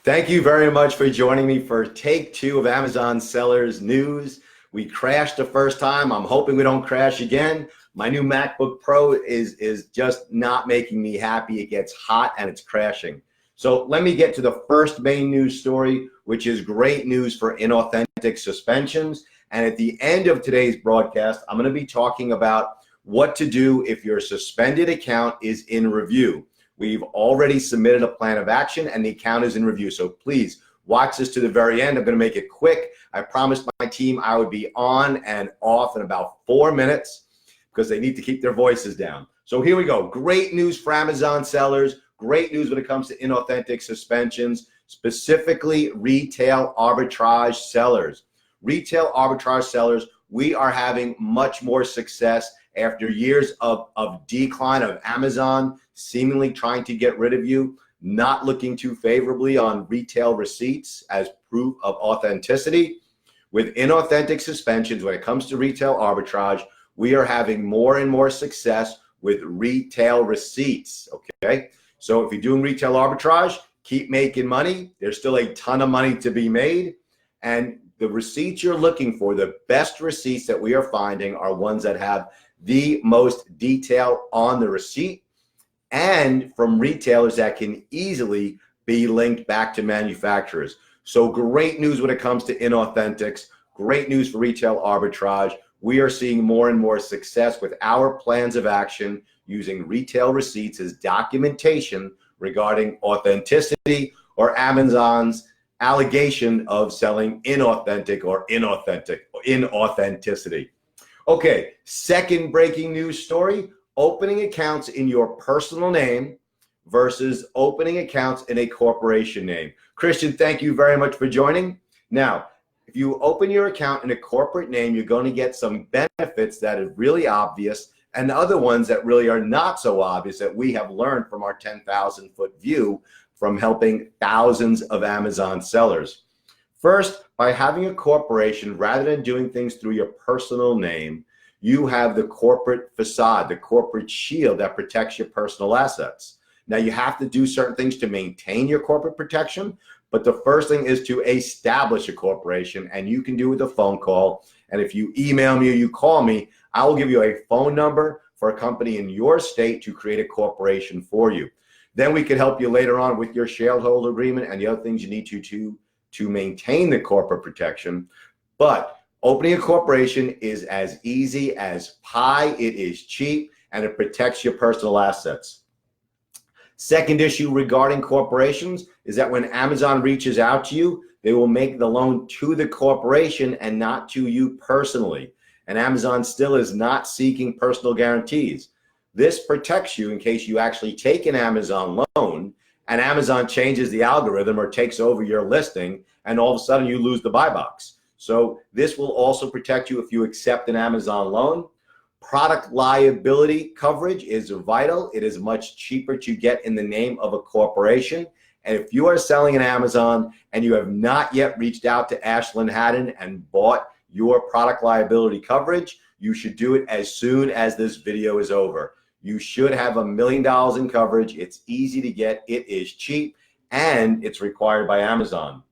Thank you very much for joining me for take two of Amazon sellers news. We crashed the first time. I'm hoping we don't crash again. My new MacBook Pro is just not making me happy. It gets hot and it's crashing. So let me get to the first main news story, which is great news for Inauthentic Suspensions. And at the end of today's broadcast, I'm going to be talking about what to do if your suspended account is in review. We've already submitted a plan of action and the account is in review. So please watch this to the very end. I'm going to make it quick. I promised my team I would be on and off in about 4 minutes because they need to keep their voices down. So here we go. Great news for Amazon sellers. Great news when it comes to inauthentic suspensions, specifically retail arbitrage sellers. Retail arbitrage sellers, we are having much more success after years of decline of Amazon seemingly trying to get rid of you, not looking too favorably on retail receipts as proof of authenticity. With inauthentic suspensions, when it comes to retail arbitrage, we are having more and more success with retail receipts, okay? So if you're doing retail arbitrage, keep making money. There's still a ton of money to be made. And the receipts you're looking for, the best receipts that we are finding are ones that have the most detail on the receipt and from retailers that can easily be linked back to manufacturers. So great news when it comes to inauthentics, great news for retail arbitrage. We are seeing more and more success with our plans of action using retail receipts as documentation regarding authenticity or Amazon's allegation of selling inauthentic or inauthenticity. Okay, second breaking news story, opening accounts in your personal name versus opening accounts in a corporation name. Christian, thank you very much for joining. Now, if you open your account in a corporate name, you're going to get some benefits that are really obvious and other ones that really are not so obvious that we have learned from our 10,000-foot view from helping thousands of Amazon sellers. First, by having a corporation, rather than doing things through your personal name, you have the corporate facade, the corporate shield that protects your personal assets. Now, you have to do certain things to maintain your corporate protection, but the first thing is to establish a corporation, and you can do it with a phone call. And if you email me or you call me, I will give you a phone number for a company in your state to create a corporation for you. Then we can help you later on with your shareholder agreement and the other things you need to maintain the corporate protection. But opening a corporation is as easy as pie. It is cheap and it protects your personal assets. Second issue regarding corporations is that when Amazon reaches out to you, they will make the loan to the corporation and not to you personally. And Amazon still is not seeking personal guarantees. This protects you in case you actually take an Amazon loan and Amazon changes the algorithm or takes over your listing and all of a sudden you lose the buy box. So this will also protect you if you accept an Amazon loan. Product liability coverage is vital. It is much cheaper to get in the name of a corporation. And if you are selling an Amazon and you have not yet reached out to Ashland Haddon and bought your product liability coverage, you should do it as soon as this video is over. You should have $1 million in coverage. It's easy to get, it is cheap, and it's required by Amazon.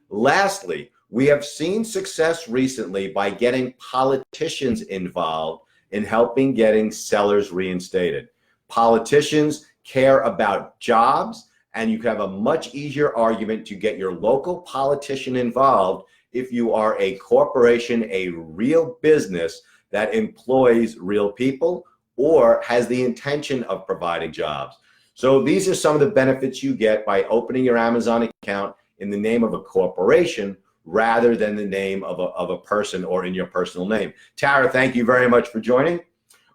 Lastly, we have seen success recently by getting politicians involved in helping getting sellers reinstated. Politicians care about jobs, and you have a much easier argument to get your local politician involved if you are a corporation, a real business that employs real people or has the intention of providing jobs. So these are some of the benefits you get by opening your Amazon account in the name of a corporation rather than the name of a person or in your personal name. Tara, thank you very much for joining.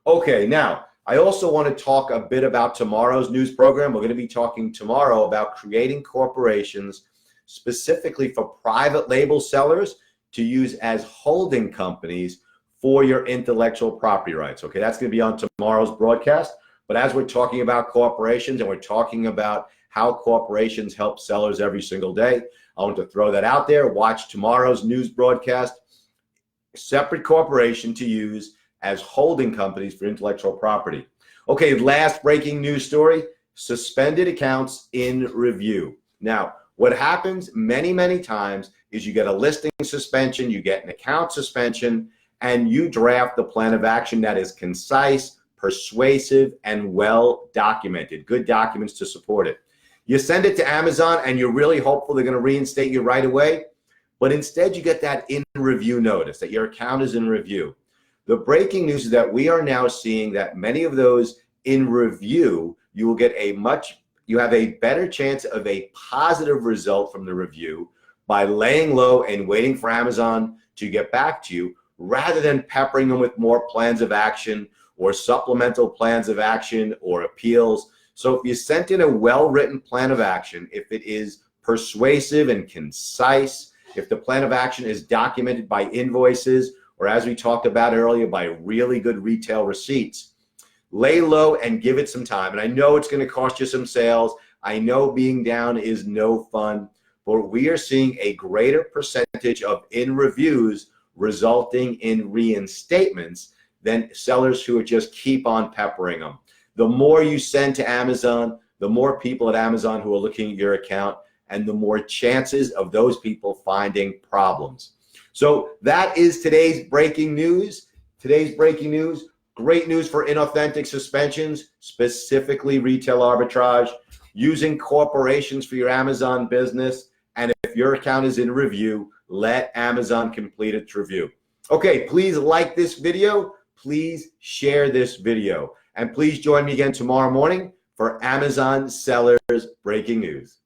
Okay, now, I also want to talk a bit about tomorrow's news program. We're going to be talking tomorrow about creating corporations specifically for private label sellers to use as holding companies for your intellectual property rights. Okay, that's going to be on tomorrow's broadcast. But as we're talking about corporations and we're talking about how corporations help sellers every single day, I want to throw that out there. Watch tomorrow's news broadcast. Separate corporation to use as holding companies for intellectual property. Okay, last breaking news story, suspended accounts in review. Now, What happens many, many times is you get a listing suspension, you get an account suspension, and you draft the plan of action that is concise, persuasive, and well documented. Good documents to support it. You send it to Amazon and you're really hopeful they're going to reinstate you right away, but instead you get that in review notice that your account is in review. The breaking news is that we are now seeing that many of those in review, you will get you have a better chance of a positive result from the review by laying low and waiting for Amazon to get back to you, rather than peppering them with more plans of action or supplemental plans of action or appeals. So if you sent in a well-written plan of action, if it is persuasive and concise, if the plan of action is documented by invoices, or as we talked about earlier, by really good retail receipts, lay low and give it some time. And I know it's going to cost you some sales. I know being down is no fun, but we are seeing a greater percentage of in reviews resulting in reinstatements than sellers who just keep on peppering them. The more you send to Amazon, the more people at Amazon who are looking at your account, and the more chances of those people finding problems. So that is today's breaking news. Today's breaking news, great news for inauthentic suspensions, specifically retail arbitrage, using corporations for your Amazon business. And if your account is in review, let Amazon complete its review. Okay, please like this video. Please share this video. And please join me again tomorrow morning for Amazon Sellers Breaking News.